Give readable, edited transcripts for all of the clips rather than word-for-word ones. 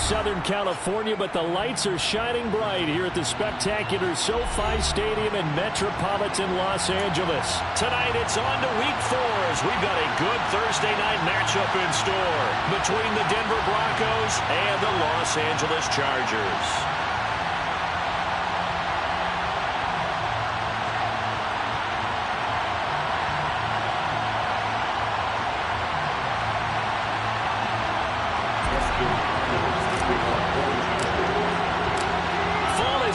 Southern California, but the lights are shining bright here at the spectacular SoFi Stadium in metropolitan Los Angeles. Tonight it's on to Week 4 as we've got a good Thursday night matchup in store between the Denver Broncos and the Los Angeles Chargers.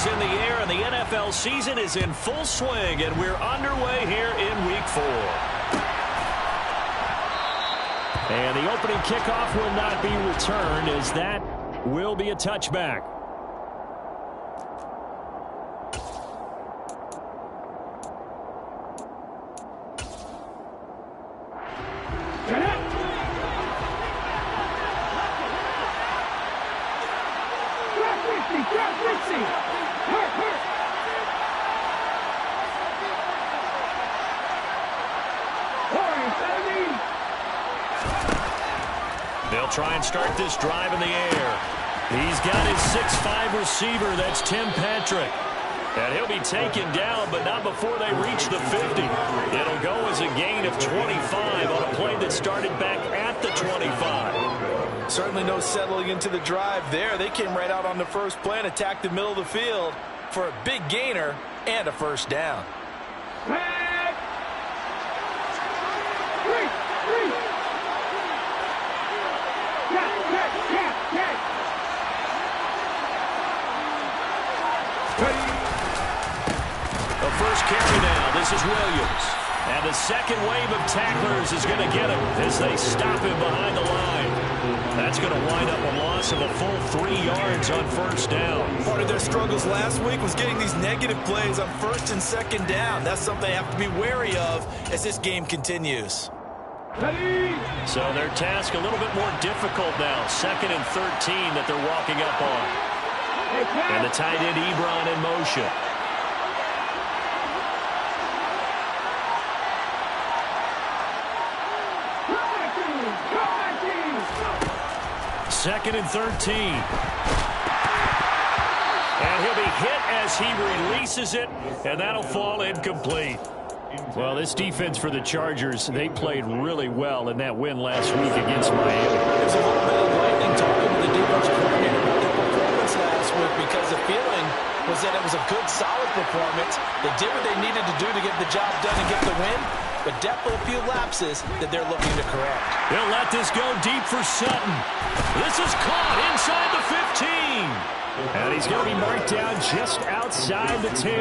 In the air, and the NFL season is in full swing, and we're underway here in Week 4. And the opening kickoff will not be returned, as that will be a touchback. They'll try and start this drive in the air. He's got his 6'5" receiver. That's Tim Patrick. And he'll be taken down, but not before they reach the 50. It'll go as a gain of 25 on a play that started back at the 25. Certainly no settling into the drive there. They came right out on the first play and attacked the middle of the field for a big gainer and a first down. The first carry now. This is Williams. And the second wave of tacklers is going to get him as they stop him behind the line. That's going to wind up a loss of a full 3 yards on first down. Part of their struggles last week was getting these negative plays on first and second down. That's something they have to be wary of as this game continues. So their task a little bit more difficult now. 2nd and 13 that they're walking up on. And the tight end Ebron in motion. Second and 13. And he'll be hit as he releases it, and that'll fall incomplete. Well, this defense for the Chargers, they played really well in that win last week against Miami. There's a little bit of lightning talking with the defense coordinator about their performance last week because the feeling was that it was a good, solid performance. They did what they needed to do to get the job done and get the win, but definitely a few lapses that they're looking to correct. He'll let this go deep for Sutton. This is caught inside the 15. And he's going to be marked down just outside the 10.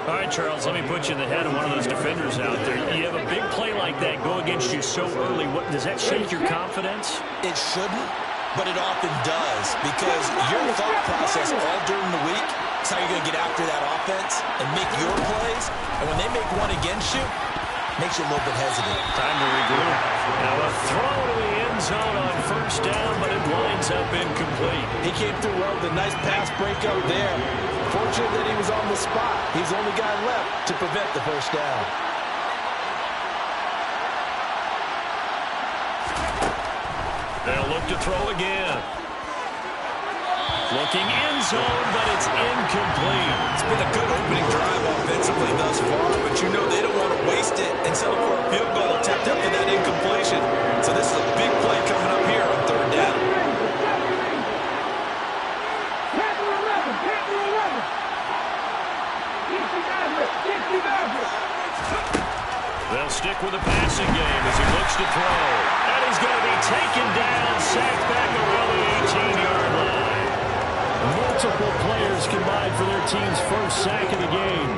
All right, Charles, let me put you in the head of one of those defenders out there. You have a big play like that go against you so early. Does that shake your confidence? It shouldn't, but it often does because your thought process all during the week is how you're going to get after that offense and make your plays. And when they make one against you, it makes you a little bit hesitant. Time to regroup. Now a throw to the end zone on first down, but it winds up incomplete. He came through well with a nice pass breakup there. Fortunate that he was on the spot. He's the only guy left to prevent the first down. They'll look to throw again. Looking end zone, but it's incomplete. It's been a good opening drive offensively thus far, but you know they don't want to waste it and settle for a field goal attempt after that incompletion. So this is a big play coming up here on third down. They'll stick with the passing game as he looks to throw. And he's going to be taken down, sacked back around the 18-yard line. Multiple players combined for their team's first sack of the game.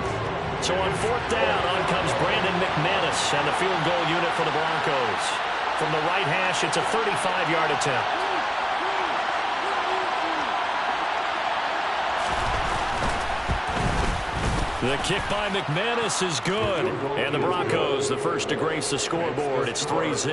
So on fourth down, on comes Brandon McManus and the field goal unit for the Broncos. From the right hash, it's a 35-yard attempt. The kick by McManus is good. And the Broncos, the first to grace the scoreboard. It's 3-0.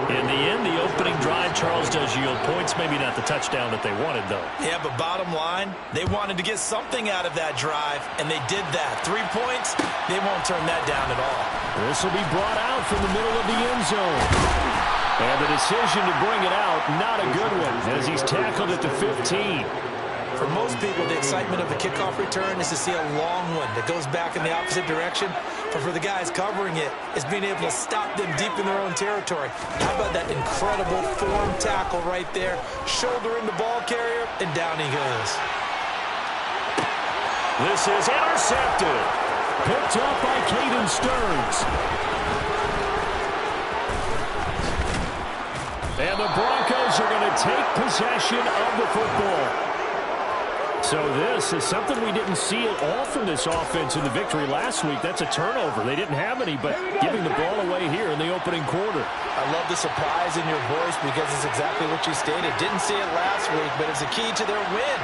In the end, the opening drive, Charles, does yield points. Maybe not the touchdown that they wanted, though. Yeah, but bottom line, they wanted to get something out of that drive, and they did that. 3 points, they won't turn that down at all. This will be brought out from the middle of the end zone. And the decision to bring it out, not a good one, as he's tackled at the 15. For most people, the excitement of the kickoff return is to see a long one that goes back in the opposite direction. But for the guys covering it, it's being able to stop them deep in their own territory. How about that incredible form tackle right there? Shouldering the ball carrier, and down he goes. This is intercepted. Picked up by Caden Stearns. And the Broncos are going to take possession of the football. So this is something we didn't see at all from this offense in the victory last week. That's a turnover. They didn't have any, but giving the ball away here in the opening quarter. I love the surprise in your voice because it's exactly what you stated. Didn't see it last week, but it's a key to their win.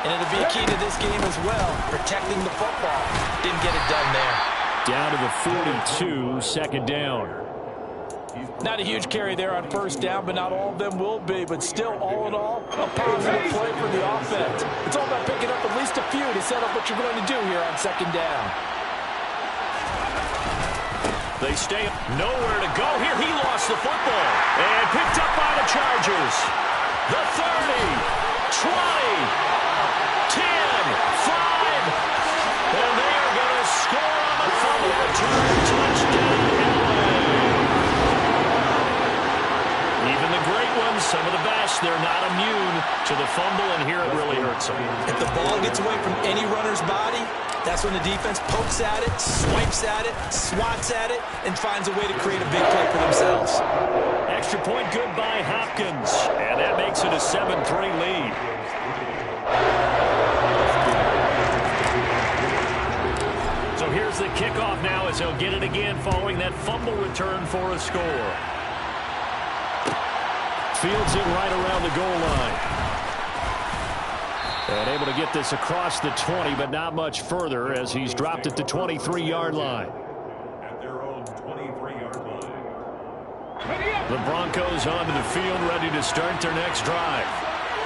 And it'll be a key to this game as well, protecting the football. Didn't get it done there. Down to the 42, second down. Not a huge carry there on first down, but not all of them will be. But still, all in all, a positive play for the offense. It's all about picking up at least a few to set up what you're going to do here on second down. They stay nowhere to go here. He lost the football and picked up by the Chargers. The 30, 20, 10, 5. And they are going to score on the fumble return. Touchdown. Even the great ones, some of the best, they're not immune to the fumble, and here it really hurts them. If the ball gets away from any runner's body, that's when the defense pokes at it, swipes at it, swats at it, and finds a way to create a big play for themselves. Extra point good by Hopkins, and that makes it a 7-3 lead. So here's the kickoff now as he'll get it again following that fumble return for a score. Fields it right around the goal line. And able to get this across the 20, but not much further as he's dropped at the 23-yard line. At their own 23-yard line. The Broncos onto the field, ready to start their next drive.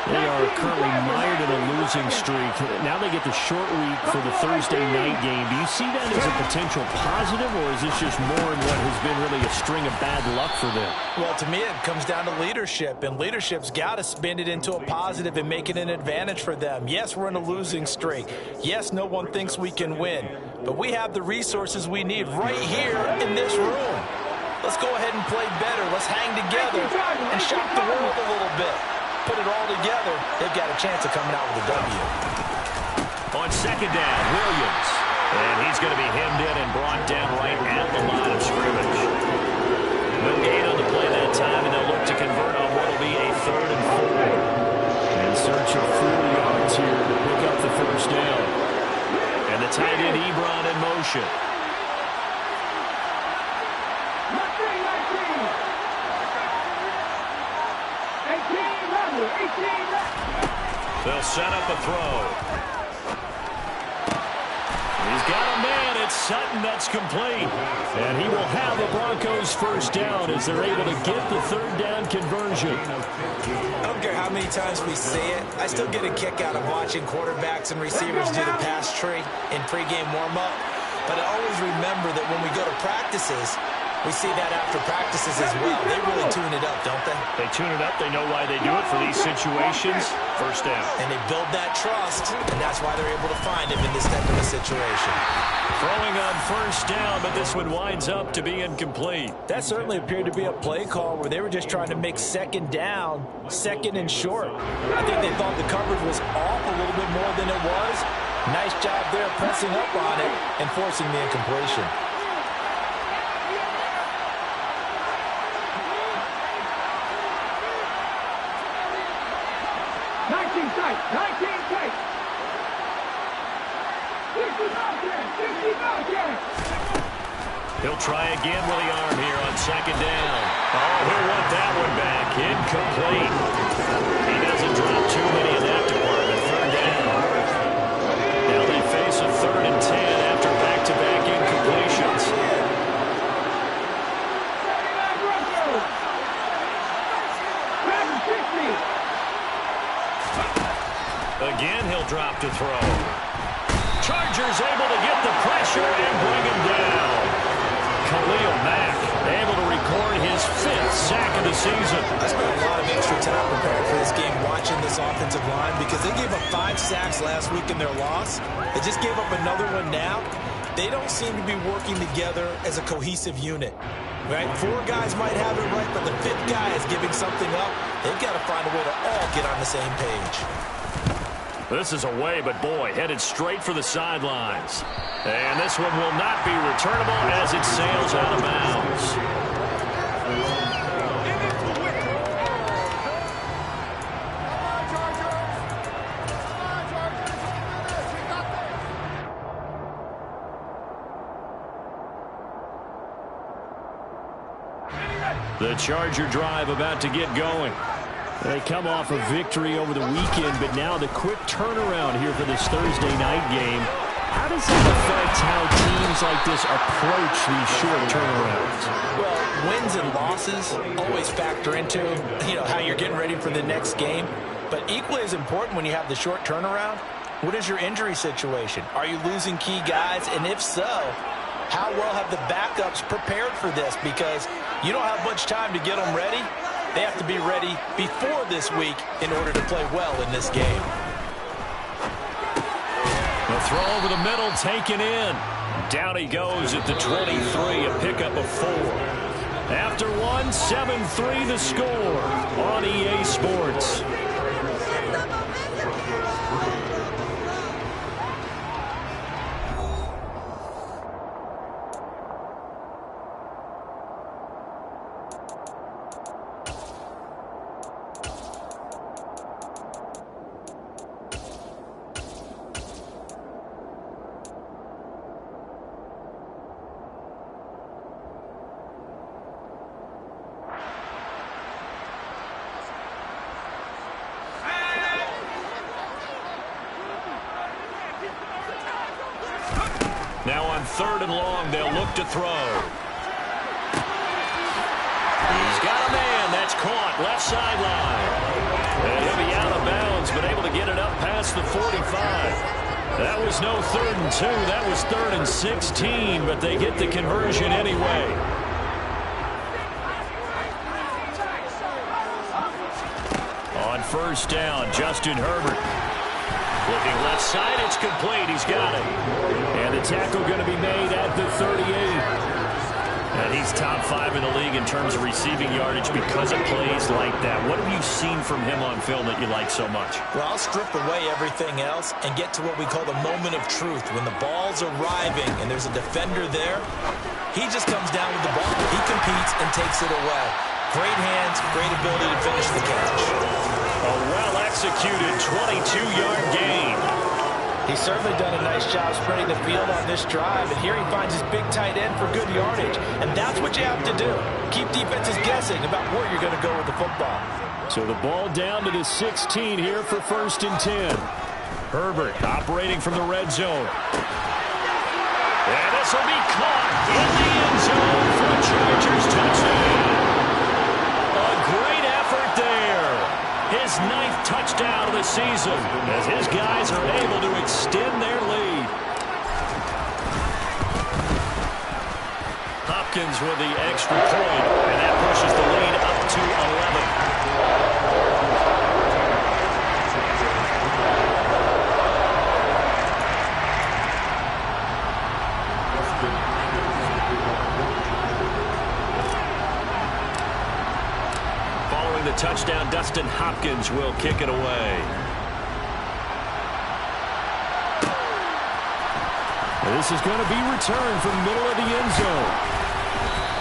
They are currently mired in a losing streak. Now they get the short week for the Thursday night game. Do you see that as a potential positive, or is this just more in what has been really a string of bad luck for them? Well, to me, it comes down to leadership, and leadership's got to spin it into a positive and make it an advantage for them. Yes, we're in a losing streak. Yes, no one thinks we can win, but we have the resources we need right here in this room. Let's go ahead and play better. Let's hang together and shock the world a little bit. Put it all together, they've got a chance of coming out with a W. On second down, Williams. And he's going to be hemmed in and brought down right at the line of scrimmage. No gain on the play that time, and they'll look to convert on what will be a 3rd and 4. In search of 4 yards here to pick up the first down. And the tight end, Ebron, in motion. They'll set up a throw. He's got a man. It's Sutton. That's complete. And he will have the Broncos first down as they're able to get the 3rd down conversion. I don't care how many times we say it. I still get a kick out of watching quarterbacks and receivers do the pass tree in pregame warm-up. But I always remember that when we go to practices, we see that after practices as well. They really tune it up, don't they? They tune it up. They know why they do it for these situations. First down. And they build that trust, and that's why they're able to find him in this type of a situation. Throwing on first down, but this one winds up to be incomplete. That certainly appeared to be a play call where they were just trying to make second down, second and short. I think they thought the coverage was off a little bit more than it was. Nice job there pressing up on it and forcing the incompletion. He'll try again with the arm here on second down. Oh, he'll want that one back. Incomplete. He doesn't drop too many in that department. 3rd down. Now they face a 3rd and 10 after back-to-back incompletions. Again, he'll drop to throw. Chargers able to get the pressure and bring him down. Khalil Mack able to record his 5th sack of the season. I spent a lot of extra time preparing for this game watching this offensive line because they gave up 5 sacks last week in their loss. They just gave up another one now. They don't seem to be working together as a cohesive unit. Right? 4 guys might have it right, but the 5th guy is giving something up. They've got to find a way to all get on the same page. This is away, but boy, headed straight for the sidelines. And this one will not be returnable as it sails out of bounds. The Charger drive about to get going. They come off a victory over the weekend, but now the quick turnaround here for this Thursday night game. How does that affect how teams like this approach these short turnarounds? Well, wins and losses always factor into, how you're getting ready for the next game. But equally as important when you have the short turnaround, what is your injury situation? Are you losing key guys? And if so, how well have the backups prepared for this? Because you don't have much time to get them ready. They have to be ready before this week in order to play well in this game. The throw over the middle, taken in. Down he goes at the 23, a pickup of 4. After one, 7-3 the score on EA Sports. Now on 3rd and long, they'll look to throw. He's got a man. That's caught. Left sideline. And he'll be out of bounds, but able to get it up past the 45. That was no 3rd and 2. That was 3rd and 16, but they get the conversion anyway. On 1st down, Justin Herbert. Looking left side, it's complete. He's got it. And the tackle going to be made at the 38. And he's top 5 in the league in terms of receiving yardage because of plays like that. What have you seen from him on film that you like so much? Well, I'll strip away everything else and get to what we call the moment of truth. When the ball's arriving and there's a defender there, he just comes down with the ball. He competes and takes it away. Great hands, great ability to finish the catch. A well-executed 22-yard gain. He's certainly done a nice job spreading the field on this drive, and here he finds his big tight end for good yardage. And that's what you have to do. Keep defenses guessing about where you're going to go with the football. So the ball down to the 16 here for 1st and 10. Herbert operating from the red zone. And this will be caught in the end zone for a Chargers touchdown. A great effort there. His 9th touchdown of the season as his guys are able to extend their lead. Hopkins with the extra point, and that pushes the lead up to 11. Following the touchdown, Dustin Hopkins will kick it away. This is going to be returned from the middle of the end zone.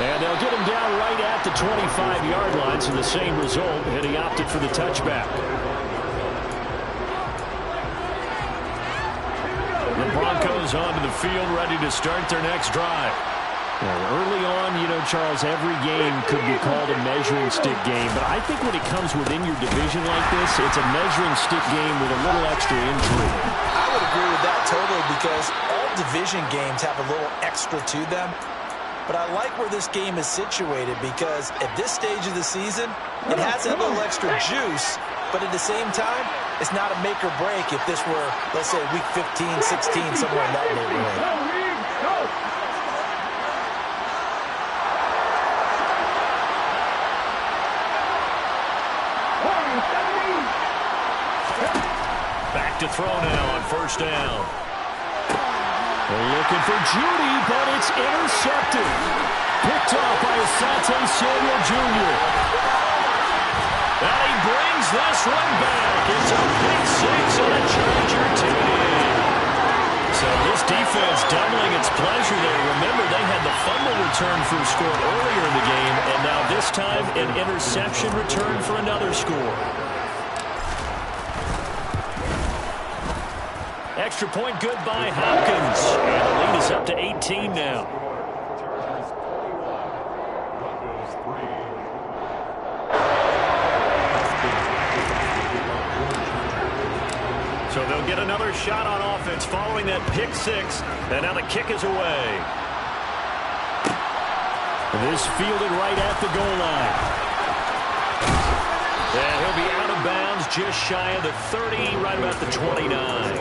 And they'll get him down right at the 25-yard line, so the same result, and he opted for the touchback. The Broncos onto the field, ready to start their next drive. Well, early on, Charles, every game could be called a measuring stick game, but I think when it comes within your division like this, it's a measuring stick game with a little extra intrigue. I would agree with that totally because all division games have a little extra to them. But I like where this game is situated because at this stage of the season, it has that little extra juice, but at the same time, it's not a make or break if this were, let's say, week 15, 16, somewhere in that neighborhood. back to throw now on first down. They're looking for Judy, but it's intercepted. Picked off by Asante Samuel Jr. And he brings this one back. It's a big six on a Charger TD. So this defense doubling its pleasure there. Remember, they had the fumble return for a score earlier in the game, and now this time an interception return for another score. Extra point good by Hopkins. And the lead is up to 18 now. So they'll get another shot on offense following that pick six. And now the kick is away. This fielded right at the goal line. And he'll be out of bounds just shy of the 30, right about the 29.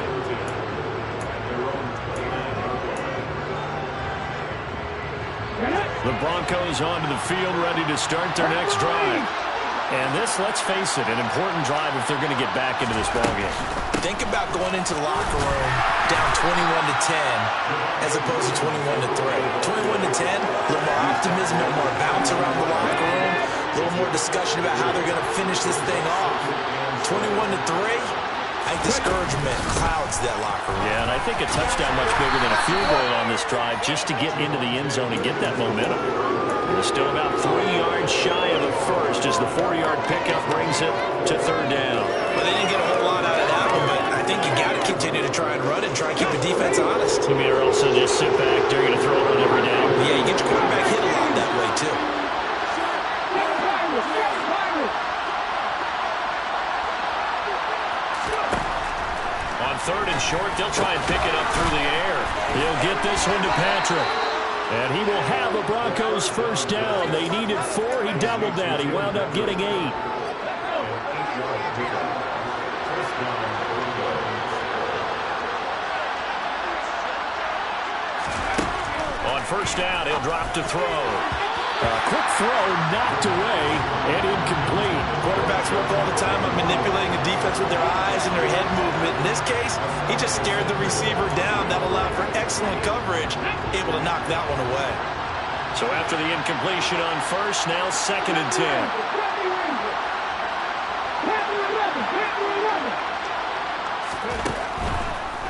The Broncos onto the field, ready to start their next drive. And this, let's face it, an important drive if they're going to get back into this ballgame. Think about going into the locker room down 21-10 as opposed to 21-3. 21-10, a little more optimism, a little more bounce around the locker room, a little more discussion about how they're going to finish this thing off. 21-3. I think discouragement clouds that locker room. Yeah, and I think a touchdown much bigger than a field goal on this drive just to get into the end zone and get that momentum. They're still about 3 yards shy of the first as the 4-yard pickup brings it to third down. Well, they didn't get a whole lot out of that one, but I think you got to continue to try and run and try and keep the defense honest. You mean, or else they'll just sit back, they're going to throw it on every down. Yeah, you get your quarterback hit a lot that way, too. On third and short, they'll try and pick it up through the air. He'll get this one to Patrick. And he will have the Broncos first down. They needed 4. He doubled that. He wound up getting 8. On first down, he'll drop to throw. A quick throw knocked away and incomplete. Quarterbacks work all the time on manipulating the defense with their eyes and their head movement. In this case, he just stared the receiver down. That allowed for excellent coverage, able to knock that one away. So after the incompletion on first, now 2nd and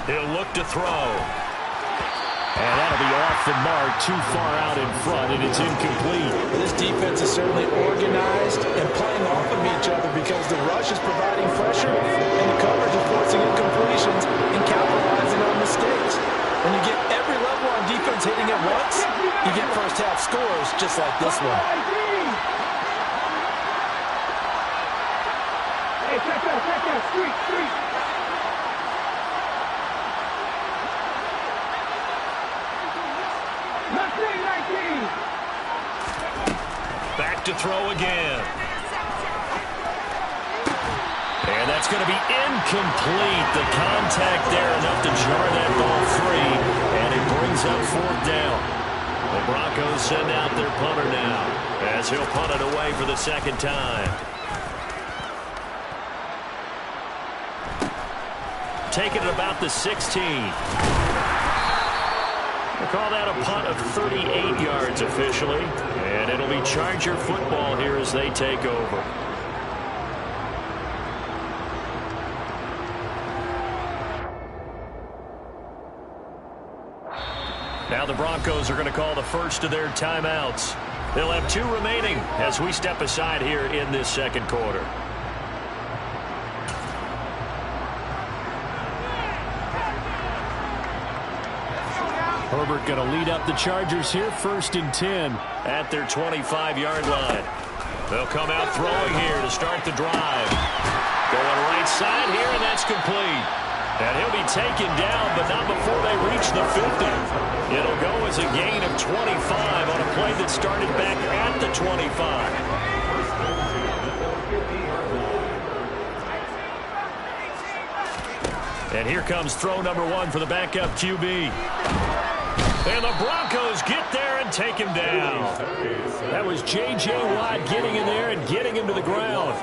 10. He'll look to throw. And that'll be off the mark, too far out in front, and it's incomplete. This defense is certainly organized and playing off of each other because the rush is providing pressure and the coverage is forcing incompletions and capitalizing on mistakes. When you get every level on defense hitting at once, you get first-half scores just like this one. Hey, check that, street. Back to throw again. And that's going to be incomplete. The contact there enough to jar that ball free. And it brings up 4th down. The Broncos send out their punter now as he'll punt it away for the 2nd time. Take it at about the 16. We'll call that a punt of 38 yards officially. And it'll be Charger football here as they take over. Now the Broncos are going to call the first of their timeouts. They'll have 2 remaining as we step aside here in this 2nd quarter. Herbert going to lead up the Chargers here, 1st and 10. At their 25-yard line. They'll come out throwing here to start the drive. Going right side here, and that's complete. And he'll be taken down, but not before they reach the 50. It'll go as a gain of 25 on a play that started back at the 25. And here comes throw number 1 for the backup QB. And the Broncos get there and take him down. That was J.J. Watt getting in there and getting him to the ground.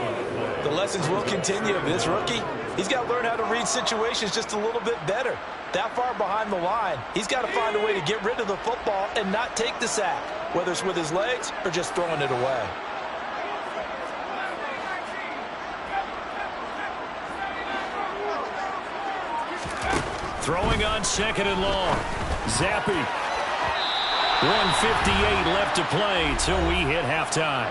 The lessons will continue. This rookie, he's got to learn how to read situations just a little bit better. That far behind the line, he's got to find a way to get rid of the football and not take the sack, whether it's with his legs or just throwing it away. Throwing on 2nd and long. Zappi. 1:58 left to play till we hit halftime.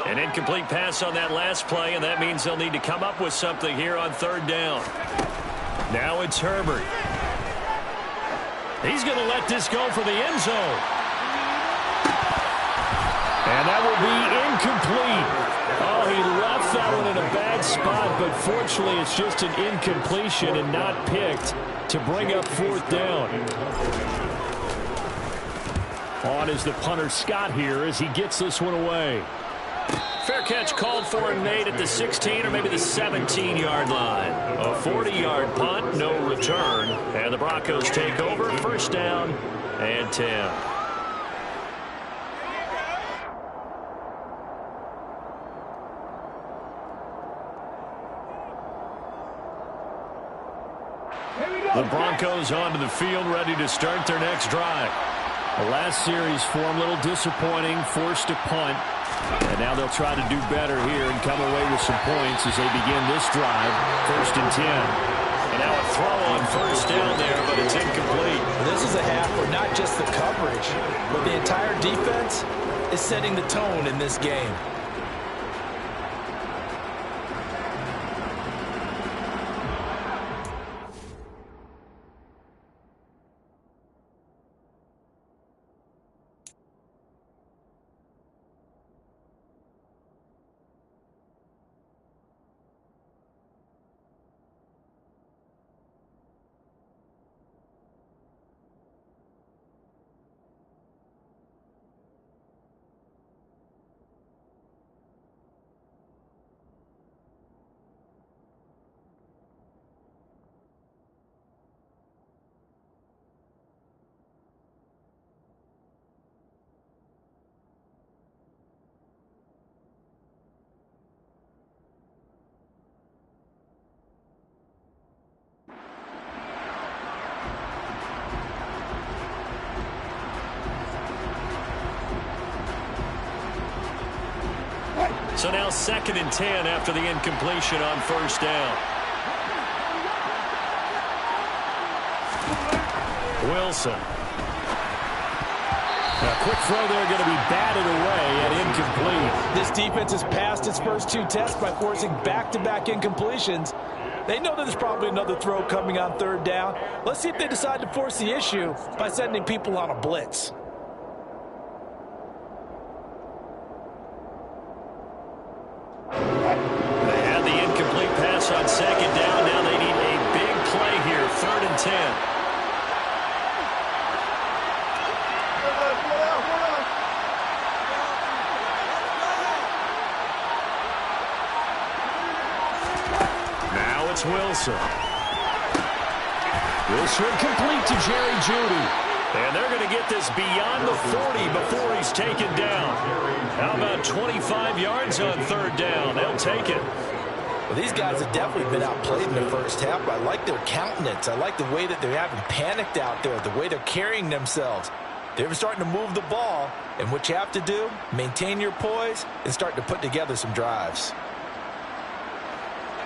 An incomplete pass on that last play, and that means they'll need to come up with something here on 3rd down. Now it's Herbert. He's going to let this go for the end zone. And that will be incomplete. Oh, he left that one in a bad spot, but fortunately it's just an incompletion and not picked to bring up 4th down. On is the punter Scott here as he gets this one away. Fair catch called for and made at the 16 or maybe the 17-yard line. A 40-yard punt, no return. And the Broncos take over, 1st down and 10. The Broncos onto the field, ready to start their next drive. The last series for them, a little disappointing, forced to punt. And now they'll try to do better here and come away with some points as they begin this drive. 1st and 10. And now a throw on 1st down there, but it's incomplete. This is a half where not just the coverage, but the entire defense is setting the tone in this game. So now 2nd and 10 after the incompletion on 1st down. Wilson. A quick throw there going to be batted away and incomplete. This defense has passed its first 2 tests by forcing back-to-back incompletions. They know that there's probably another throw coming on 3rd down. Let's see if they decide to force the issue by sending people on a blitz. They had the incomplete pass on 2nd down. Now they need a big play here. 3rd and 10. Now it's Wilson. This one complete to Jerry Jeudy. And they're going to get this beyond the 40 before he's taken down. How about 25 yards on 3rd down? They'll take it. Well, these guys have definitely been outplayed in the first half, but I like their countenance. I like the way that they're having panicked out there, the way they're carrying themselves. They're starting to move the ball, and what you have to do, maintain your poise and start to put together some drives.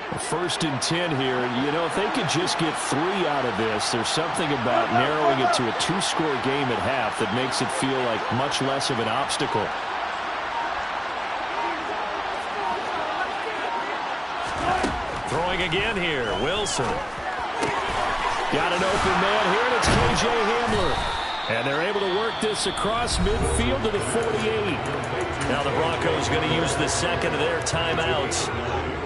1st and 10 here. You know, if they could just get 3 out of this, there's something about narrowing it to a 2-score game at half that makes it feel like much less of an obstacle. Throwing again here, Wilson. Got an open man here, and it's K.J. Hamler. And they're able to work this across midfield to the 48. Now the Broncos going to use the 2nd of their timeouts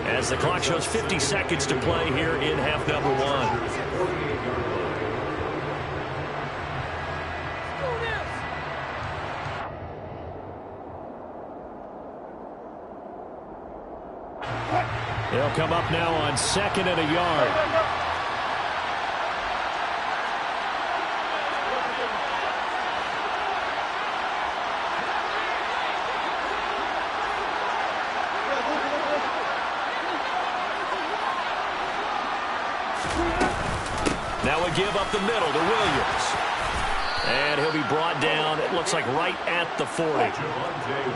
as the clock shows 50 seconds to play here in half number 1. They'll come up now on 2nd and a yard. Now a give up the middle to Williams. And he'll be brought down, it looks like right at the 40.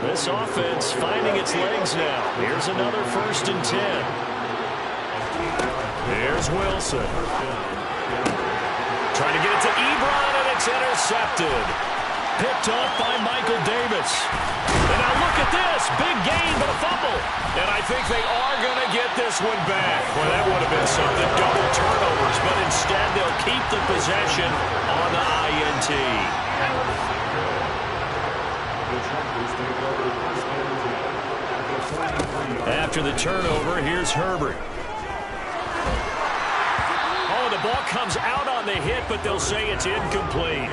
This offense finding its legs now. Here's another 1st and 10. Here's Wilson. Trying to get it to Ebron, and it's intercepted. Picked off by Michael Davis. And now look at this. Big gain, but a fumble. And I think they are going to get this one back. Well, that would have been something. Double turnovers, but instead they'll keep the possession on the INT. After the turnover, here's Herbert. Oh, the ball comes out on the hit, but they'll say it's incomplete.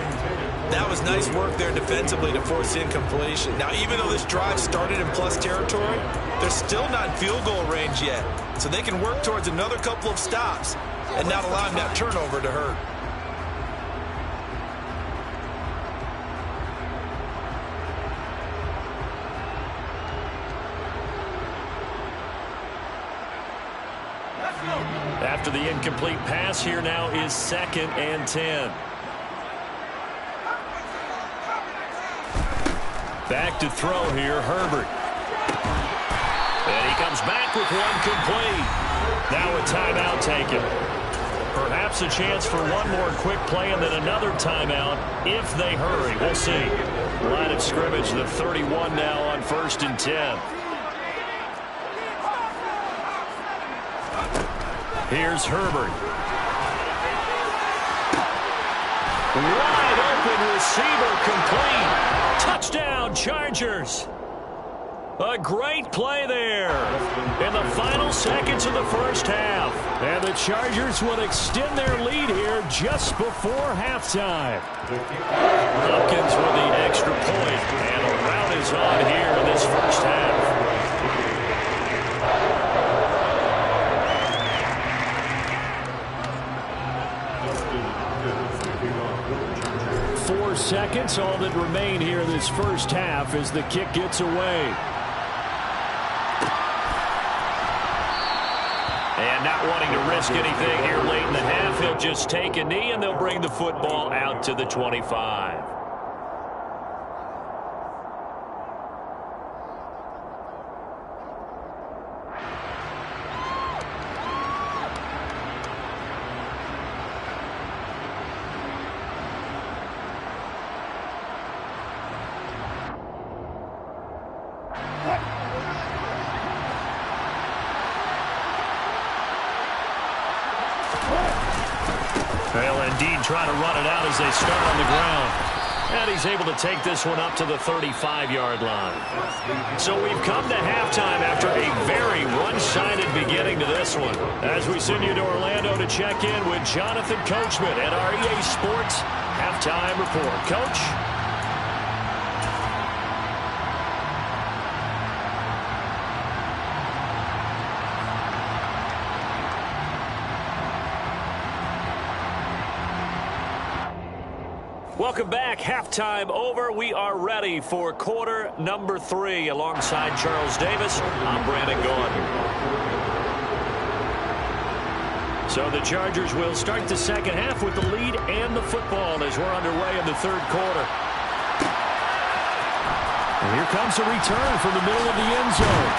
That was nice work there defensively to force incompletion. Now, even though this drive started in plus territory, they're still not in field goal range yet. So they can work towards another couple of stops and not allowing that turnover to hurt. After the incomplete pass, here now is 2nd and 10. Back to throw here, Herbert. And he comes back with one complete. Now a timeout taken. Perhaps a chance for one more quick play and then another timeout if they hurry. We'll see. Line of scrimmage, the 31 now on 1st and 10. Here's Herbert. Wide open receiver complete. Touchdown, Chargers. A great play there in the final seconds of the first half. And the Chargers will extend their lead here just before halftime. Hopkins with the extra point, and a rout is on here in this first half. 4 seconds, all that remain here in this first half as the kick gets away. And not wanting to risk anything here late in the half, he'll just take a knee and they'll bring the football out to the 25. Well, indeed, trying to run it out as they start on the ground. And he's able to take this one up to the 35-yard line. So we've come to halftime after a very one-sided beginning to this one. As we send you to Orlando to check in with Jonathan Coachman at our EA Sports Halftime Report. Coach? Welcome back. Halftime over. We are ready for quarter number 3. Alongside Charles Davis, I'm Brandon Gaudin. So the Chargers will start the second half with the lead and the football as we're underway in the third quarter. And here comes a return from the middle of the end zone.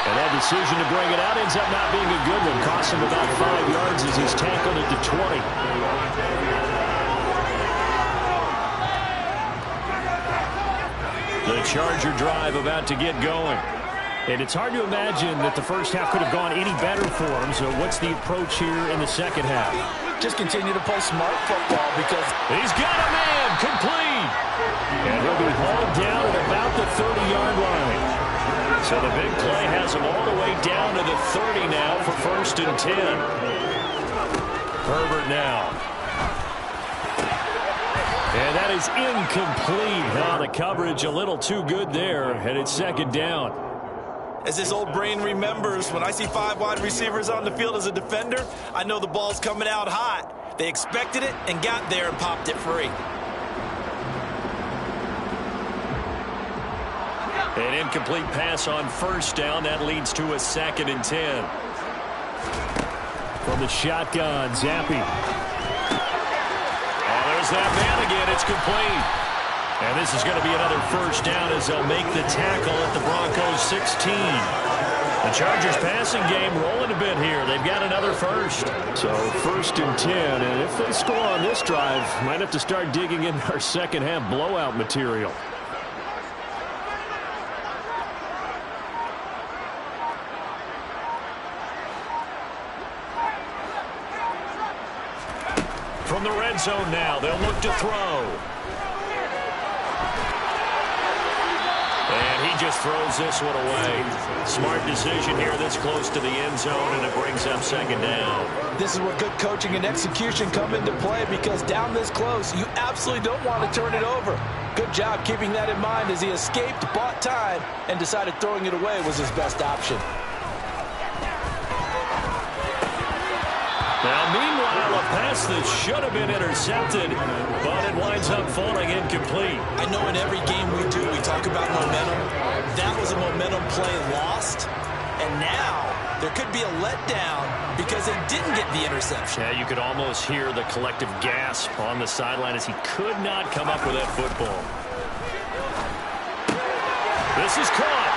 And that decision to bring it out ends up not being a good one. Costs him about 5 yards as he's tackled at the 20. The Charger drive about to get going. And it's hard to imagine that the first half could have gone any better for him. So what's the approach here in the second half? Just continue to play smart football because he's got a man complete. And he'll be hauled down at about the 30-yard line. So the big play has him all the way down to the 30 now for 1st and 10. Herbert now. And that is incomplete. Now the coverage a little too good there, and it's second down. As this old brain remembers, when I see 5 wide receivers on the field as a defender, I know the ball's coming out hot. They expected it and got there and popped it free. An incomplete pass on first down. That leads to a 2nd and 10. From the shotgun, Zappi. Oh, there's that man again. It's complete. And this is going to be another first down as they'll make the tackle at the Broncos 16. The Chargers passing game rolling a bit here. They've got another first. So 1st and 10. And if they score on this drive, might have to start digging in our second half blowout material. From the red zone now, they'll look to throw. And he just throws this one away. Smart decision here this close to the end zone, and it brings up 2nd down. This is where good coaching and execution come into play, because down this close, you absolutely don't want to turn it over. Good job keeping that in mind as he escaped, bought time, and decided throwing it away was his best option. Now, meanwhile, a pass that should have been intercepted, but it winds up falling incomplete. I know in every game we do, we talk about momentum. That was a momentum play lost, and now there could be a letdown because they didn't get the interception. Yeah, you could almost hear the collective gasp on the sideline as he could not come up with that football. This is caught.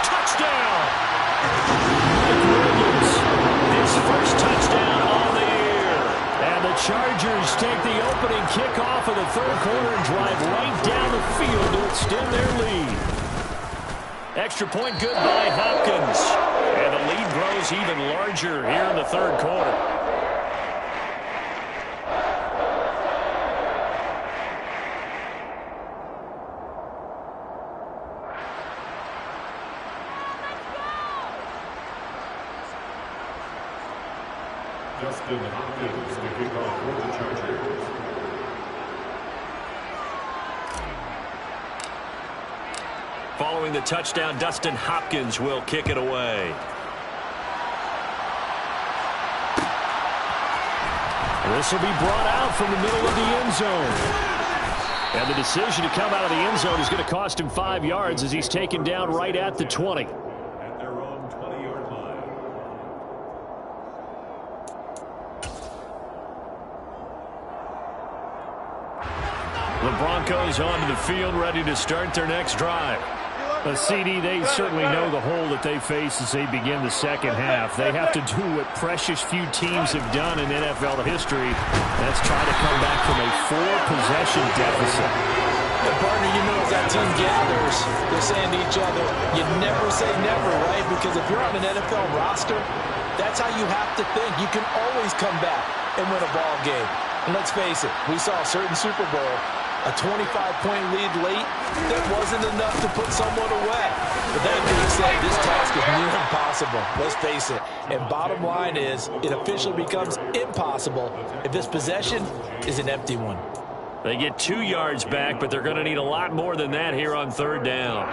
Touchdown! Mike Williams, his first touchdown on the year. And the Chargers take the opening kickoff of the 3rd quarter and drive right down the field to extend their lead. Extra point good by Hopkins. And the lead grows even larger here in the 3rd quarter. Justin Hopkins to kick off for the Chargers. Following the touchdown, Dustin Hopkins will kick it away. This will be brought out from the middle of the end zone. And the decision to come out of the end zone is going to cost him 5 yards as he's taken down right at the 20. At their own 20-yard line. The Broncos onto the field, ready to start their next drive. A CD, they certainly know the hole that they face as they begin the second half. They have to do what precious few teams have done in NFL history. That's try to come back from a 4-possession deficit. The partner, you know, as that team gathers, they're saying to each other, you never say never, right? Because if you're on an NFL roster, that's how you have to think. You can always come back and win a ball game. And let's face it, we saw a certain Super Bowl, a 25-point lead late, that wasn't enough to put someone away. But that being said, this task is near impossible. Let's face it. And bottom line is, it officially becomes impossible if this possession is an empty one. They get 2 yards back, but they're going to need a lot more than that here on 3rd down.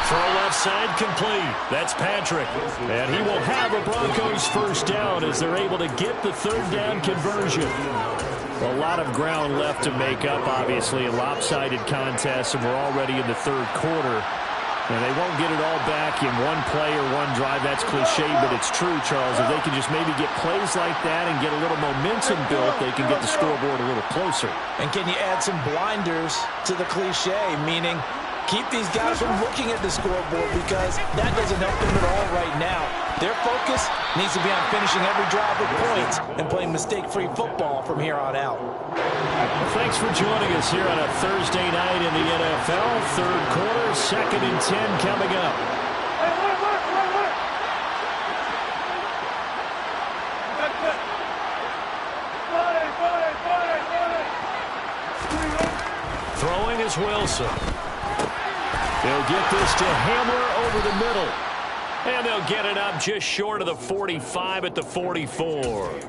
Throw left side complete. That's Patrick. And he will have a Broncos first down as they're able to get the 3rd down conversion. A lot of ground left to make up, obviously. A lopsided contest, and we're already in the 3rd quarter. And they won't get it all back in one play or one drive. That's cliche, but it's true, Charles. If they can just maybe get plays like that and get a little momentum built, they can get the scoreboard a little closer. And can you add some blinders to the cliche, meaning keep these guys from looking at the scoreboard, because that doesn't help them at all right now. Their focus needs to be on finishing every drive with points and playing mistake-free football from here on out. Well, thanks for joining us here on a Thursday night in the NFL. 3rd quarter, 2nd and 10 coming up. Hey, Here's Wilson. They'll get this to Hamler over the middle. And they'll get it up just short of the 45 at the 44.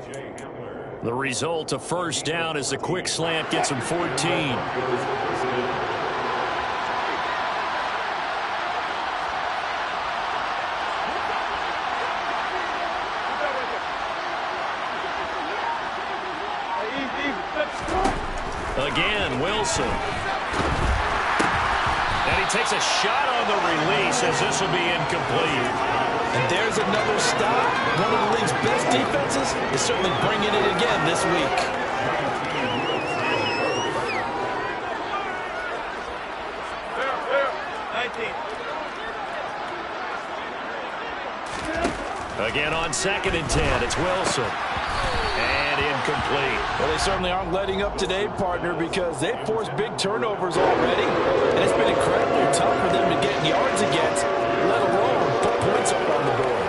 The result, a first down as the quick slant gets them 14. Again, Wilson. And he takes a shot on the release as this will be incomplete. And there's another stop. One of the league's best defenses is certainly bringing it again this week. Again on 2nd and 10, it's Wilson. And incomplete. Well, they certainly aren't letting up today, partner, because they've forced big turnovers already. And it's been incredibly tough for them to get yards against, let alone put points up on the board.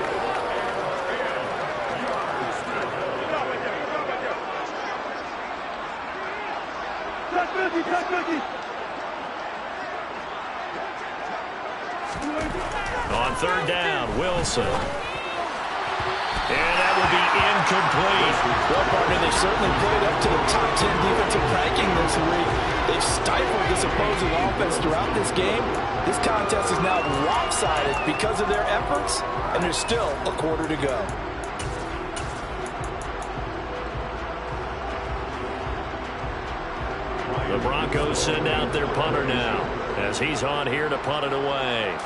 On 3rd down, Wilson. And that will be incomplete. Well, partner, they certainly played up to the top 10 defensive ranking this week. They've stifled this opposing offense throughout this game. This contest is now lopsided because of their efforts, and there's still a quarter to go. The Broncos send out their punter now as he's on here to punt it away.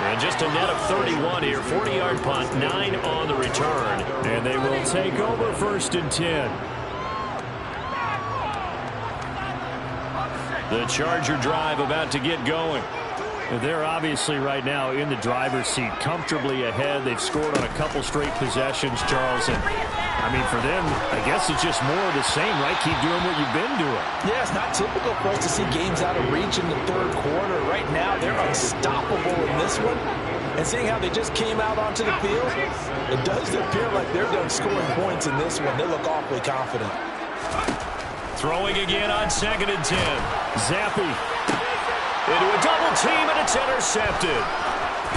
And just a net of 31 here. 40-yard punt, 9 on the return. And they will take over 1st and 10. The Charger drive about to get going. They're obviously right now in the driver's seat, comfortably ahead. They've scored on a couple straight possessions, Charles. And, I mean, for them, I guess it's just more of the same, right? Keep doing what you've been doing. Yeah, it's not typical for us to see games out of reach in the 3rd quarter. Right now, they're unstoppable in this one. And seeing how they just came out onto the field, it does appear like they're done scoring points in this one. They look awfully confident. Throwing again on 2nd and 10. Zappi. Into a double team, and it's intercepted.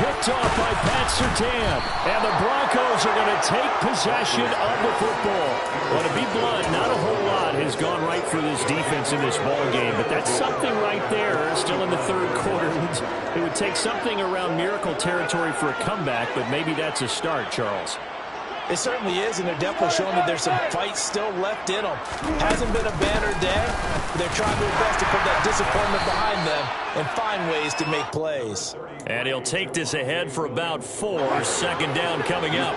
Picked off by Pat Surtain. And the Broncos are going to take possession of the football. Well, to be blunt, not a whole lot has gone right for this defense in this ball game, but that's something right there. Still in the 3rd quarter. It would take something around miracle territory for a comeback, but maybe that's a start, Charles. It certainly is, and they're definitely showing that there's some fight still left in them. Hasn't been a banner day, but they're trying their best to put that disappointment behind them and find ways to make plays. And he'll take this ahead for about 4. 2nd down coming up.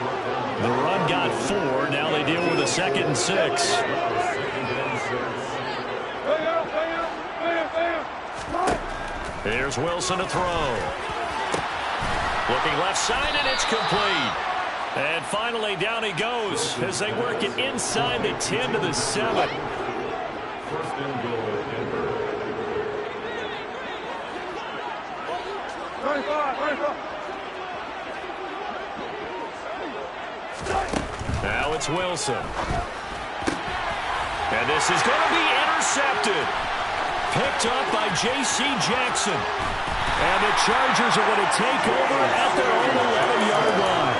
The run got 4. Now they deal with a 2nd and 6. Here's Wilson to throw. Looking left side, and it's complete. And finally, down he goes as they work it inside the 10 to the 7. 1st and goal, Denver. 35. Now it's Wilson. And this is going to be intercepted. Picked up by J.C. Jackson. And the Chargers are going to take over at their own 11-yard line.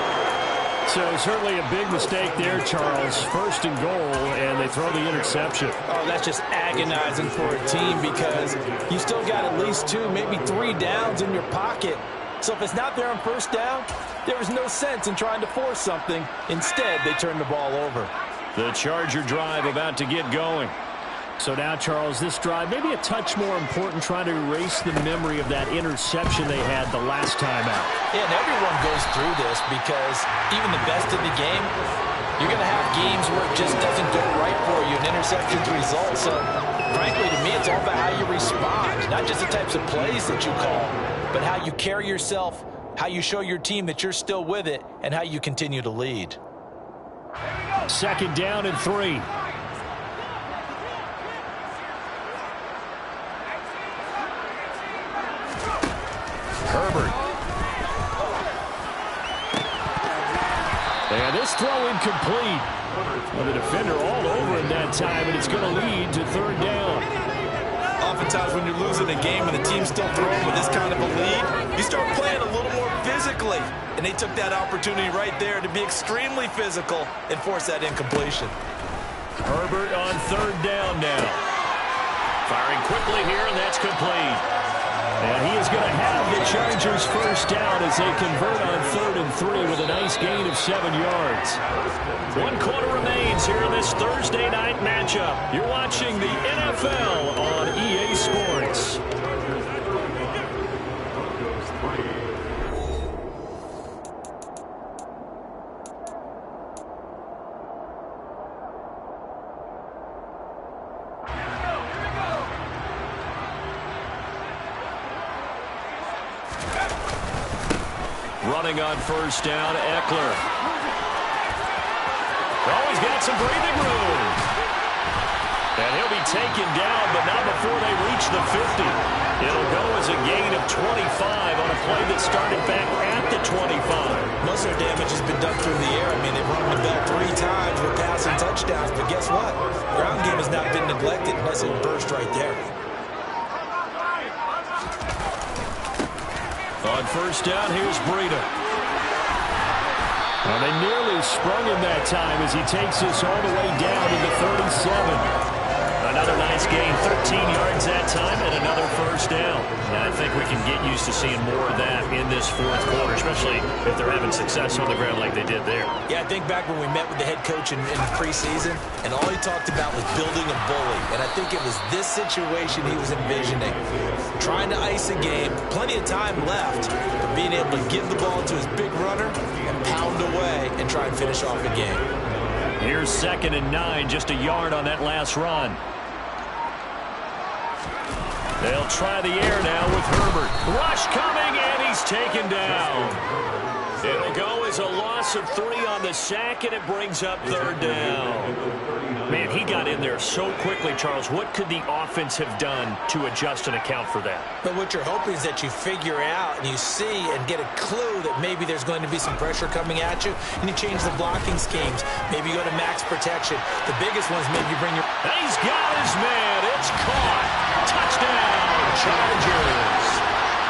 So certainly a big mistake there, Charles. 1st and goal, and they throw the interception. Oh, that's just agonizing for a team because you still got at least 2, maybe 3 downs in your pocket. So if it's not there on 1st down, there is no sense in trying to force something. Instead, they turn the ball over. The Charger drive about to get going. So now, Charles, this drive maybe a touch more important, trying to erase the memory of that interception they had the last time out. Yeah, and everyone goes through this because even the best in the game, you're going to have games where it just doesn't go right for you, and interceptions result. So, frankly, to me, it's all about how you respond, not just the types of plays that you call, but how you carry yourself, how you show your team that you're still with it, and how you continue to lead. 2nd down and 3. Herbert. And this throw incomplete. Well, the defender all over him that time, and it's going to lead to third down. Oftentimes when you're losing a game and the team's still throwing with this kind of a lead, you start playing a little more physically. And they took that opportunity right there to be extremely physical and force that incompletion. Herbert on third down now. Firing quickly here, and that's complete. And he is going to have the Chargers first down as they convert on 3rd and 3 with a nice gain of 7 yards. 1 quarter remains here in this Thursday night matchup. You're watching the NFL on EA Sports. Running on first down, Eckler. Oh, he's got some breathing room. And he'll be taken down, but not before they reach the 50. It'll go as a gain of 25 on a play that started back at the 25. Most of their damage has been done through the air. I mean, they've run the ball 3 times with passing touchdowns, but guess what? Ground game has not been neglected. Nice little burst right there. On first down, here's Breida. Well, they nearly sprung him that time as he takes this all the way down to the 37. Another nice gain, 13 yards that time, and another first down. And I think we can get used to seeing more of that in this 4th quarter, especially if they're having success on the ground like they did there. Yeah, I think back when we met with the head coach in preseason, and all he talked about was building a bully. And I think it was this situation he was envisioning. Trying to ice a game, plenty of time left, but being able to give the ball to his big runner and pound away and try and finish off the game. Here's 2nd and 9, just a yard on that last run. They'll try the air now with Herbert. Rush coming, and he's taken down. It'll go as a loss of 3 on the sack, and it brings up 3rd down. Man, he got in there so quickly, Charles. What could the offense have done to adjust and account for that? But what you're hoping is that you figure out and you see and get a clue that maybe there's going to be some pressure coming at you, and you change the blocking schemes. Maybe you go to max protection. The biggest one is maybe you bring your... He's got his man. It's caught. Touchdown, Chargers.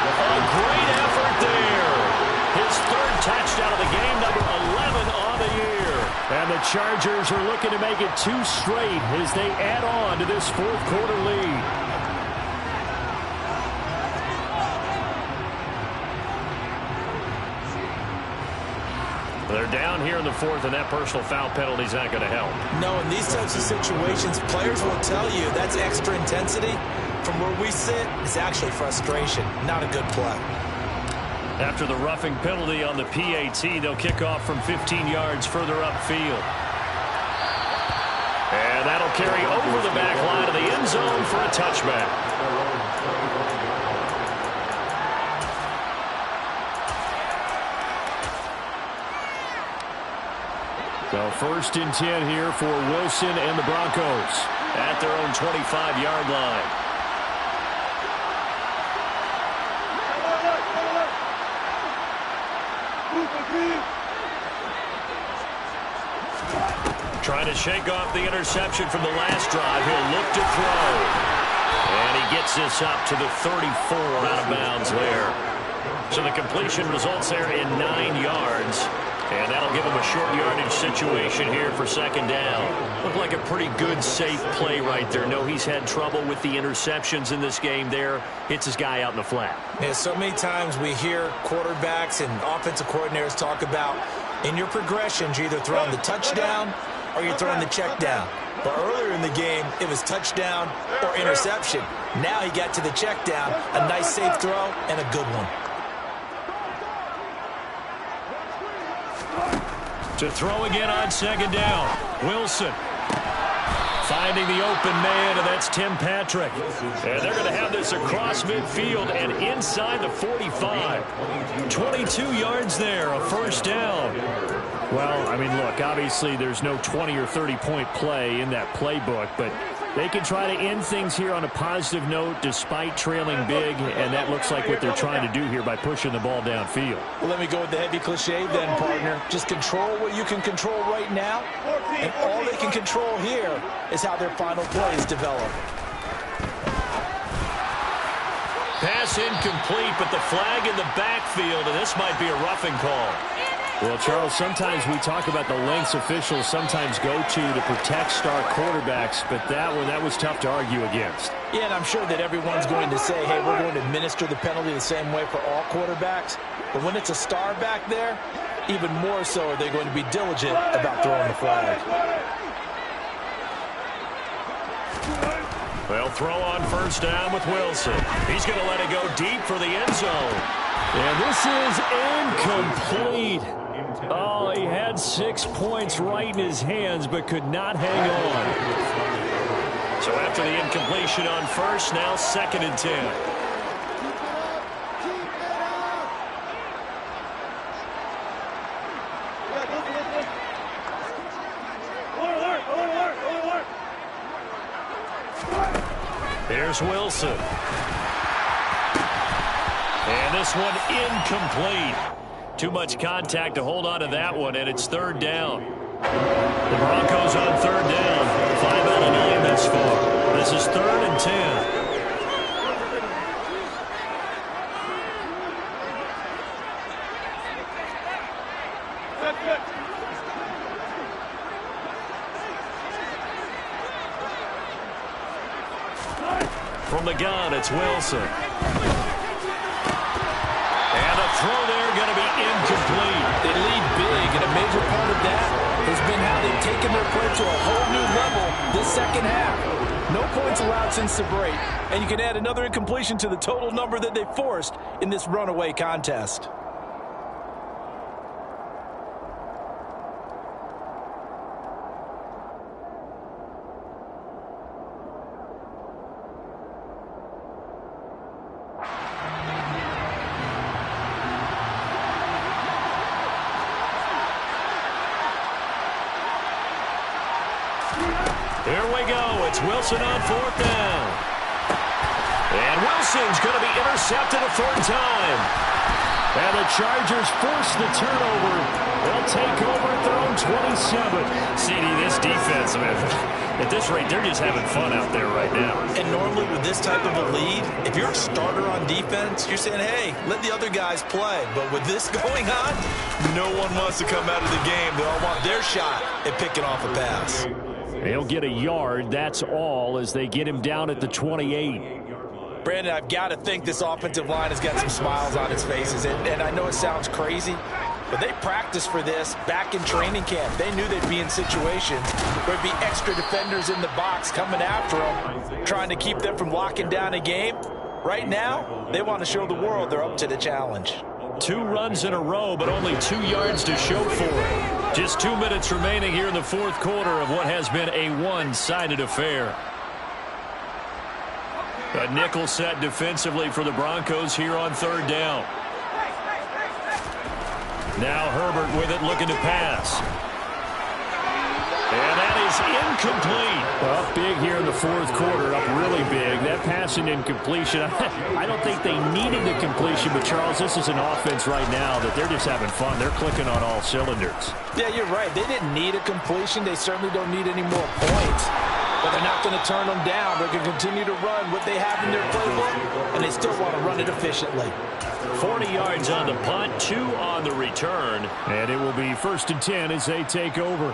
A great effort there. His 3rd touchdown of the game, number 11 on the year. And the Chargers are looking to make it 2 straight as they add on to this 4th quarter lead. They're down here in the 4th, and that personal foul penalty is not going to help. No, in these types of situations, players will tell you that's extra intensity. From where we sit, it's actually frustration, not a good play. After the roughing penalty on the PAT, they'll kick off from 15 yards further upfield. And that'll carry over the back line of the end zone for a touchback. So 1st and 10 here for Wilson and the Broncos at their own 25-yard line. Trying to shake off the interception from the last drive. He'll look to throw. And he gets this up to the 34 out of bounds there. So the completion results there in 9 yards. And that'll give him a short yardage situation here for 2nd down. Looked like a pretty good, safe play right there. No, he's had trouble with the interceptions in this game there. Hits his guy out in the flat. Yeah, so many times we hear quarterbacks and offensive coordinators talk about in your progressions, you're either throwing the touchdown or you're throwing the check down. But earlier in the game, it was touchdown or interception. Now he got to the check down, a nice safe throw, and a good one. To throw again on 2nd down. Wilson finding the open man, and that's Tim Patrick. And they're going to have this across midfield and inside the 45. 22 yards there, a first down. Well, I mean, look, obviously there's no 20 or 30-point play in that playbook, but They can try to end things here on a positive note despite trailing big, and that looks like what they're trying to do here by pushing the ball downfield. Well, let me go with the heavy cliche then, partner. Just control what you can control right now, and all they can control here is how their final plays develop. Pass incomplete, but the flag in the backfield, and this might be a roughing call. Well, Charles, sometimes we talk about the lengths officials sometimes go to protect star quarterbacks, but that was tough to argue against. Yeah, and I'm sure that everyone's going to say, hey, we're going to administer the penalty the same way for all quarterbacks. But when it's a star back there, even more so are they going to be diligent about throwing the flag. They'll throw on first down with Wilson. He's going to let it go deep for the end zone. And this is incomplete. Oh, he had 6 points right in his hands, but could not hang on. So after the incompletion on first, now 2nd and 10. Here's Wilson. And this one incomplete. Too much contact to hold on to that one, and it's 3rd down. The Broncos on 3rd down. 5 out of 9 thus far. This is 3rd and 10. From the gun, it's Wilson. And a throw there going to be incomplete. They lead big, and a major part of that has been how they've taken their play to a whole new level this second half. No points allowed since the break, and you can add another incompletion to the total number that they forced in this runaway contest. Here we go. It's Wilson on 4th down. And Wilson's going to be intercepted a 3rd time. And the Chargers force the turnover. They'll take over at their own 27. CD, this defense, man, at this rate, they're just having fun out there right now. And normally with this type of a lead, if you're a starter on defense, you're saying, hey, let the other guys play. But with this going on, no one wants to come out of the game. They all want their shot at picking off a pass. They'll get a yard, that's all, as they get him down at the 28. Brandon, I've got to think this offensive line has got some smiles on its faces. And I know it sounds crazy, but they practiced for this back in training camp. They knew they'd be in situations where there'd be extra defenders in the box coming after them, trying to keep them from locking down a game. Right now, they want to show the world they're up to the challenge. 2 runs in a row, but only 2 yards to show for it. Just 2 minutes remaining here in the 4th quarter of what has been a one-sided affair. A nickel set defensively for the Broncos here on 3rd down. Now Herbert with it, looking to pass. And that is incomplete. Well, big here in the 4th quarter, up really big. That passing incompletion, I don't think they needed the completion, but Charles, this is an offense right now that they're just having fun. They're clicking on all cylinders. Yeah, you're right. They didn't need a completion. They certainly don't need any more points. But they're not going to turn them down. They're going to continue to run what they have in their playbook, and they still want to run it efficiently. 40 yards on the punt, 2 on the return. And it will be 1st and 10 as they take over.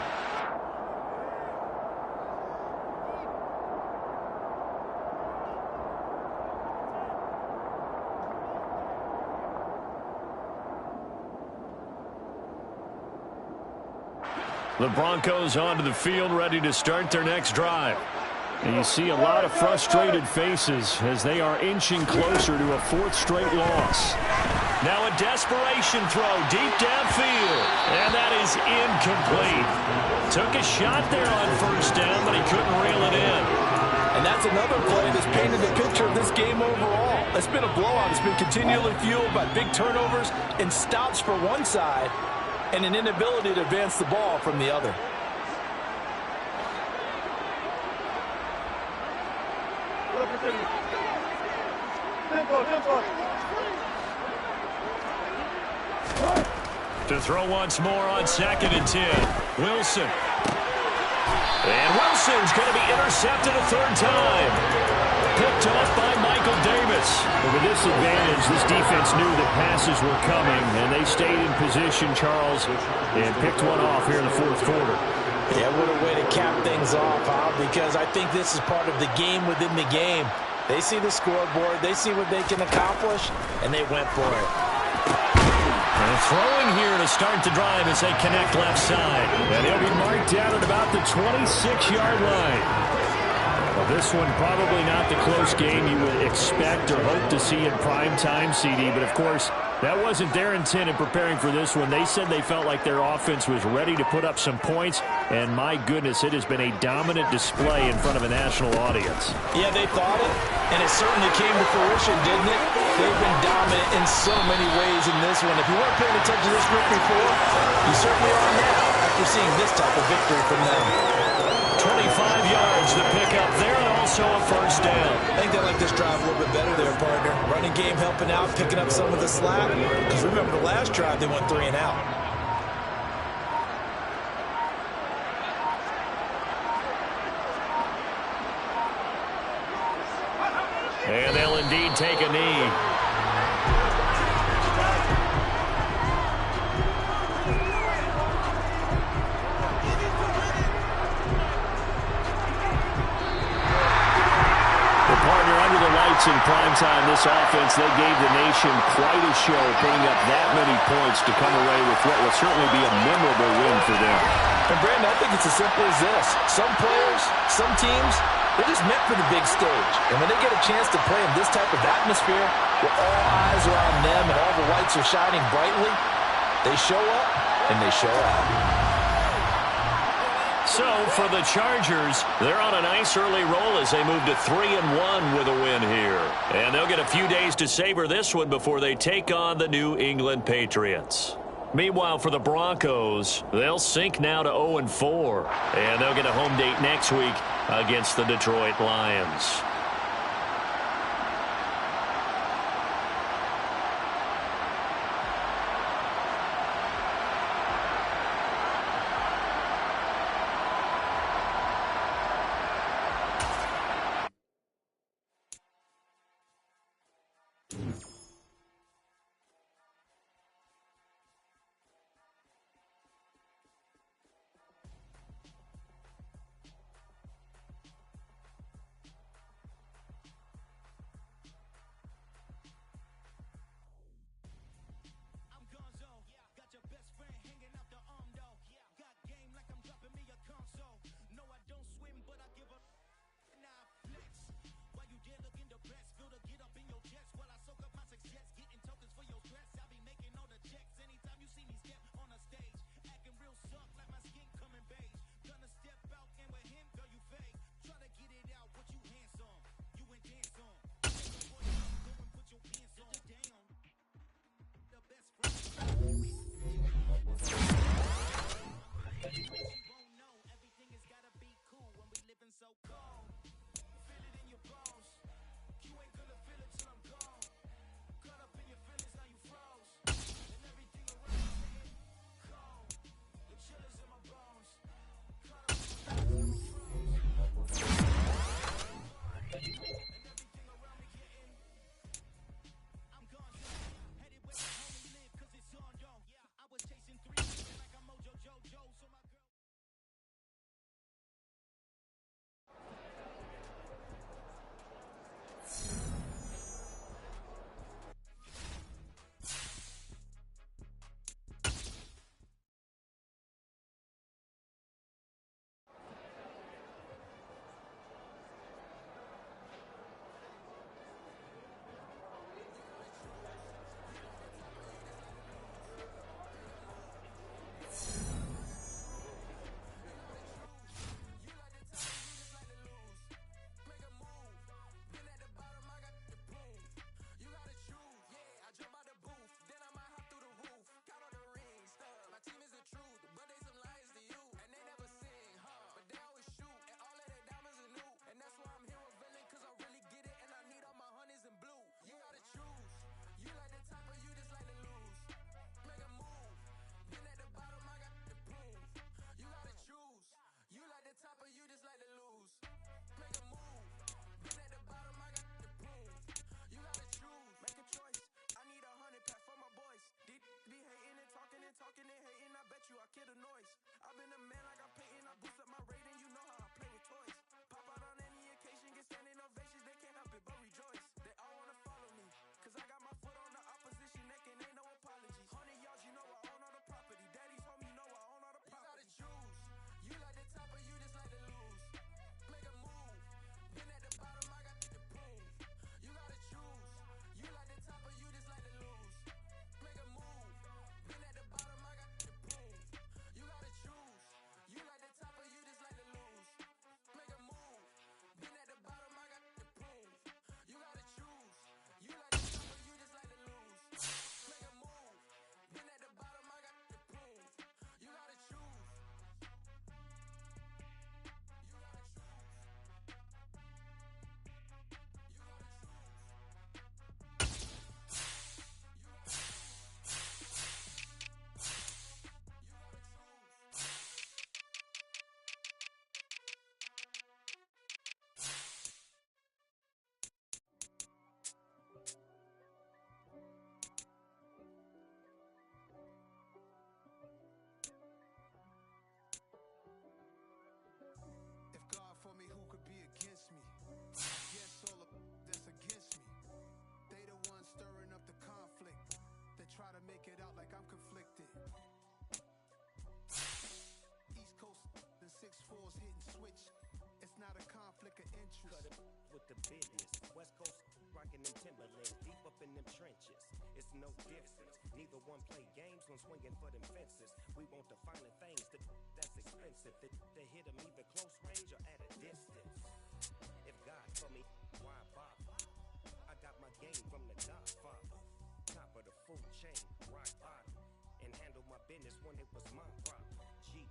The Broncos onto the field, ready to start their next drive. And you see a lot of frustrated faces as they are inching closer to a 4th straight loss. Now a desperation throw deep downfield. And that is incomplete. Took a shot there on 1st down, but he couldn't reel it in. And that's another play that's painted the picture of this game overall. It's been a blowout. It's been continually fueled by big turnovers and stops for one side, and an inability to advance the ball from the other. To throw once more on 2nd and 10. Wilson. And Wilson's going to be intercepted a 3rd time. Picked off by Michael Davis. With this advantage, this defense knew that passes were coming, and they stayed in position, Charles, and picked one off here in the 4th quarter. Yeah, what a way to cap things off, huh? Because I think this is part of the game within the game. They see the scoreboard, they see what they can accomplish, and they went for it. And throwing here to start the drive as they connect left side. And he'll be marked down at about the 26-yard line. Well, this one probably not the close game you would expect or hope to see in prime time, CD, but of course, that wasn't their intent in preparing for this one. They said they felt like their offense was ready to put up some points, and my goodness, it has been a dominant display in front of a national audience. Yeah, they thought it, and it certainly came to fruition, didn't it? They've been dominant in so many ways in this one. If you weren't paying attention to this group before, you certainly are now after seeing this type of victory from them. 25 yards to pick up there, and also a 1st down. I think they like this drive a little bit better there, partner. Running game helping out, picking up some of the slack. Because remember the last drive, they went 3 and out. And they'll indeed take a knee. In primetime, this offense, they gave the nation quite a show, putting up that many points to come away with what will certainly be a memorable win for them. And, Brandon, I think it's as simple as this. Some players, some teams, they're just meant for the big stage. And when they get a chance to play in this type of atmosphere, where all eyes are on them and all the lights are shining brightly, they show up and they show out. So, for the Chargers, they're on a nice early roll as they move to 3-1 with a win here. And they'll get a few days to savor this one before they take on the New England Patriots. Meanwhile, for the Broncos, they'll sink now to 0-4. And they'll get a home date next week against the Detroit Lions. try to make it out like I'm conflicted. East Coast and 6'4's hitting switch. It's not a conflict of interest. Cut it with the business. West Coast rocking them Timberlands, deep up in them trenches. It's no difference. Neither one play games when swinging for them fences. We want the finer things that's expensive. They hit them either close range or at a distance. If God for me, why bother? I got my game from the Godfather. Top of the food chain, rock bottom. And handle my business when it was my problem. G.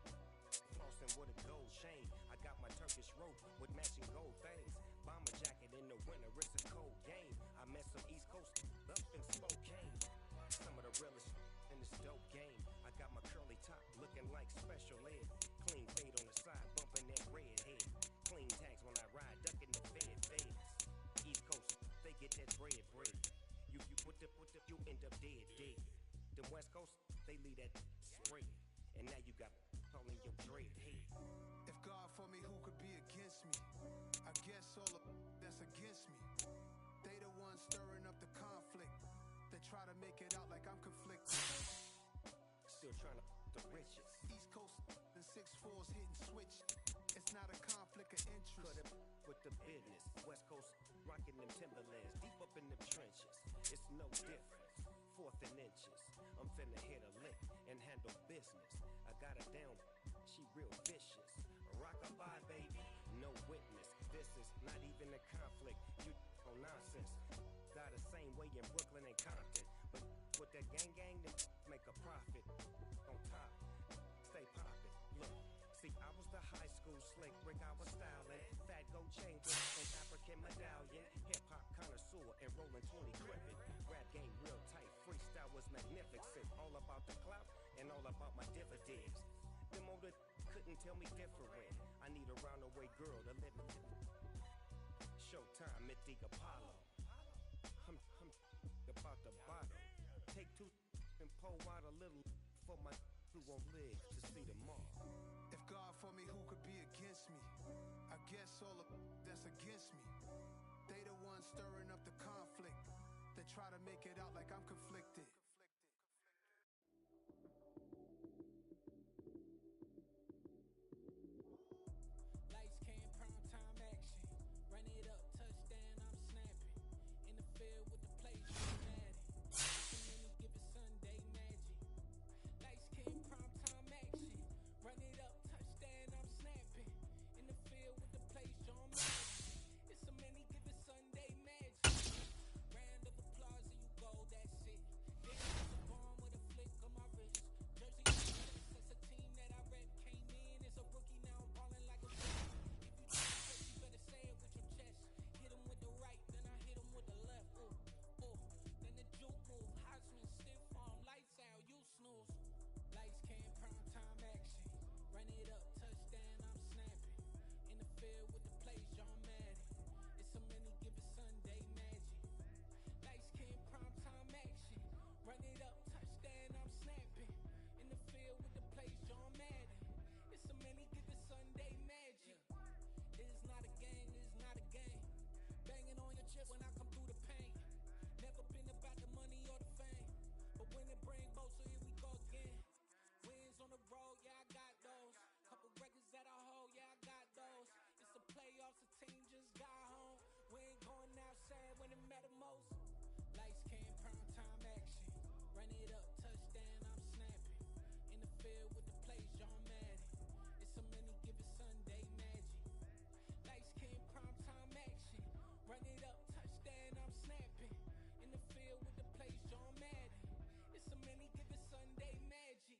Flossing with a gold chain. I got my Turkish rope with matching gold things. Bomber jacket in the winter, it's a cold game. I met some East Coast up in Spokane. Some of the realest in this dope game. I got my curly top looking like special ed. Clean fade on the side, bumping that red head. Clean tags when I ride, ducking the feds. East Coast, they get that bread. You you end up dead. Them West Coast, they leave that spread. And now you got all in your dread head. If God for me, who could be against me? I guess all of that's against me. They the ones stirring up the conflict. They try to make it out like I'm conflicted. Still trying to the riches. East Coast and 6'4's hitting switch. It's not a conflict of interest. Cut it with the business. West Coast rocking them Timberlands, deep up in them trenches. It's no difference. 4th and inches. I'm finna hit a lick and handle business. I got her down, she real vicious. Rock-a-bye, baby, no witness. This is not even a conflict. You on nonsense. Die the same way in Brooklyn and Compton. But with that gang, then make a profit. On top, stay poppin'. Look, see, I was the high school slick Rick, I was styling. Fat gold chain with an African medallion. Hip-hop connoisseur and rolling 20 gripping. Rap game real tight, freestyle was magnificent. All about the clout and all about my dividends. Them older couldn't tell me different. I need a roundaway girl to let me. Showtime at the Apollo. I'm about the bottle. Take 2 and pour out a little for my who won't live to see tomorrow. If God for me, who could be against me? I guess all of that's against me. They the ones stirring up the conflict. They try to make it out like I'm conflicted. Lights, cam, prime time action. Run it up, touchdown, I'm snapping. In the field with the plays, I'm Madden. Too many give it Sunday magic. Lights, cam, prime time action. Run it up, touchdown, I'm snapping. In the field with the plays, John Madden. It's so many give it Sunday magic. Round of applause and you go, that's it. Then it's a bomb with a flick on my wrist. Jersey, that's a team that I rep. Came in as a rookie, now I'm ballin' like a rookie. If you think it, you better say it with your chest. Hit him with the right, then I hit him with the left. Ooh. Then the juke move. Heisman, stiff arm, lights out, you snooze. Lights, cam, prime time action. Run it up, touchdown, I'm snapping. In the field with the plays, John Madden. It's so many give it Sunday magic. Lights, cam, prime time action. Run it up, touchdown, I'm snapping. In the field with the plays, John Madden. It's so many give it Sunday magic. It is not a game, it is not a game. Banging on your chest when I come through the pain. Never been about the money or the fame. But when it bring both, so here we go again. Wins on the road, yeah, I got those. Couple records that I hold, yeah, I got those. It's the playoffs, the team just got home. We ain't going outside when it matter most. Lights, cam, prime time action. Run it up, touchdown, I'm snapping. In the field with the plays, John Madden. It's so many give it Sunday magic. Lights, cam, prime time action. Run it up, touchdown, I'm snapping. In the field with the plays, John Madden. It's so many give it Sunday magic.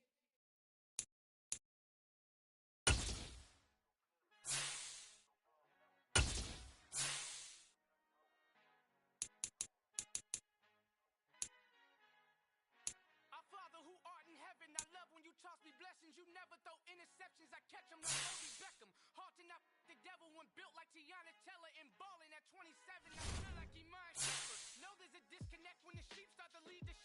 Our Father who art in heaven, I love when you toss me blessings. You never throw interceptions, I catch them like Odie Beckham. Hard to knock the devil when built like Tiana Teller and ballin' at 27. I feel like Iman Shepherd. Know there's a disconnect when the sheep start to lead the